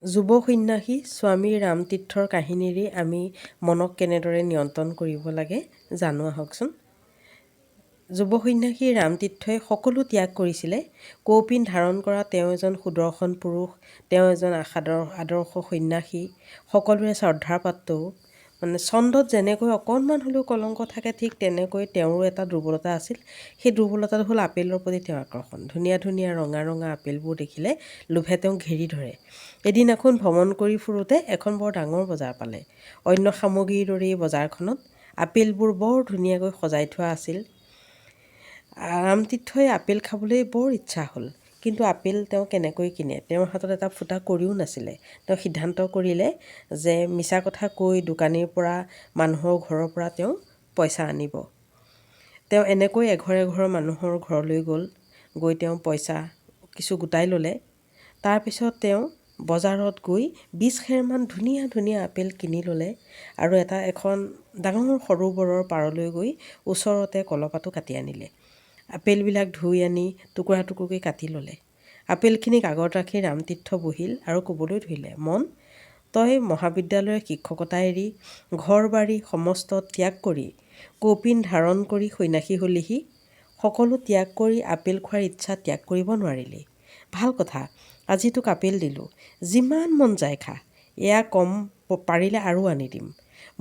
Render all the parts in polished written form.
যুৱ সন্ন্যাসী স্বামী ৰামতীৰ্থৰ কাহিনীৰে আমি মনক কেনেদৰে নিয়ন্ত্ৰণ কৰিব লাগে জানো আহকচোন। যুৱ সন্ন্যাসী ৰামতীৰ্থই সকলো ত্যাগ কৰিছিলে। কৌপিন ধাৰণ কৰা তেওঁ এজন সুদৰ্শন পুৰুষ, তেওঁ এজন আদৰ্শ সন্ন্যাসী, সকলোৰে শ্ৰদ্ধাৰ পাত্ৰও। চন্দত যেনেকৈ অকণমান হ'লেও কলংক থাকে, ঠিক তেনেকৈ তেওঁৰো এটা দুৰ্বলতা আছিল। সেই দুৰ্বলতাটো হ'ল আপেলৰ প্ৰতি তেওঁৰ আকৰ্ষণ। ধুনীয়া ধুনীয়া ৰঙা ৰঙা আপেলবোৰ দেখিলে লোভে তেওঁক ঘেৰি ধৰে। এদিনাখন ভ্ৰমণ কৰি ফুৰোতে এখন বৰ ডাঙৰ বজাৰ পালে। অন্য সামগ্ৰীৰ দৰেই বজাৰখনত আপেলবোৰ বৰ ধুনীয়াকৈ সজাই থোৱা আছিল। ৰামতীৰ্থই আপেল খাবলৈ বৰ ইচ্ছা হ'ল, কিন্তু আপেল তেওঁ কেনেকৈ কিনে? তেওঁৰ হাতত এটা ফুটা কড়িও নাছিলে। তেওঁ সিদ্ধান্ত কৰিলে যে মিছা কথা কৈ দোকানীৰ পৰা, মানুহৰ ঘৰৰ পৰা তেওঁ পইচা আনিব। তেওঁ এনেকৈ এঘৰ এঘৰ মানুহৰ ঘৰলৈ গ'ল। গৈ তেওঁ পইচা কিছু গোটাই ল'লে। তাৰপিছত তেওঁ বজাৰত গৈ 20 খেৰমান ধুনীয়া ধুনীয়া আপেল কিনি ল'লে আৰু এখন ডাঙৰ সৰোবৰৰ পাৰলৈ গৈ ওচৰতে কলপাতো কাটি আনিলে। আপেলবিলাক ধুই আনি টুকুৰা টুকুৰকৈ কাটি ল'লে। আপেলখিনিক আগত ৰাখি ৰামতীৰ্থ বহিল আৰু ক'বলৈ ধৰিলে, মন, তই মহাবিদ্যালয়ৰ শিক্ষকতা এৰি, ঘৰ বাৰী সমস্ত ত্যাগ কৰি, কৌপিন ধাৰণ কৰি সন্ন্যাসী হ'লিহি। সকলো ত্যাগ কৰি আপেল খোৱাৰ ইচ্ছা ত্যাগ কৰিব নোৱাৰিলি। ভাল কথা, আজি তোক আপেল দিলোঁ, যিমান মন যায় খা। এয়া কম, পাৰিলে আৰু আনি দিম।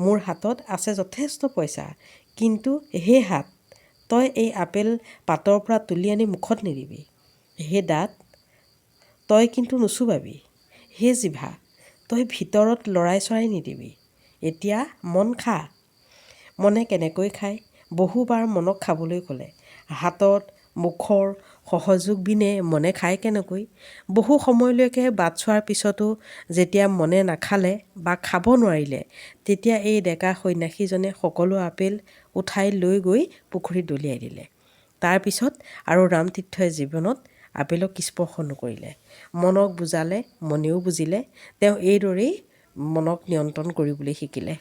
মোৰ হাতত আছে যথেষ্ট পইচা, কিন্তু হে হাত, তই এই আপেল পাতৰ পৰা তুলি আনি মুখত নিদিবি। হে দাঁত, তই কিন্তু নুচুবাবি। হে জিভা, তই ভিতৰত লৰাই চৰাই নিদিবি। এতিয়া মন খা। মনে কেনেকৈ খায়? বহুবাৰ মনক খাবলৈ ক'লে। হাতত মুখৰ সহযোগ বিনে মনে খায় কেনেকৈ? বহু সময়লৈকে বাট চোৱাৰ পিছতো যেতিয়া মনে নাখালে বা খাব নোৱাৰিলে, তেতিয়া এই ডেকা সন্ন্যাসীজনে সকলো আপেল উঠাই লৈ গৈ পুখুৰীত দলিয়াই দিলে। তাৰপিছত আৰু ৰামতীৰ্থই জীৱনত আপেলক স্পৰ্শ নকৰিলে। মনক বুজালে, মনেও বুজিলে। তেওঁ এইদৰেই মনক নিয়ন্ত্ৰণ কৰিবলৈ শিকিলে।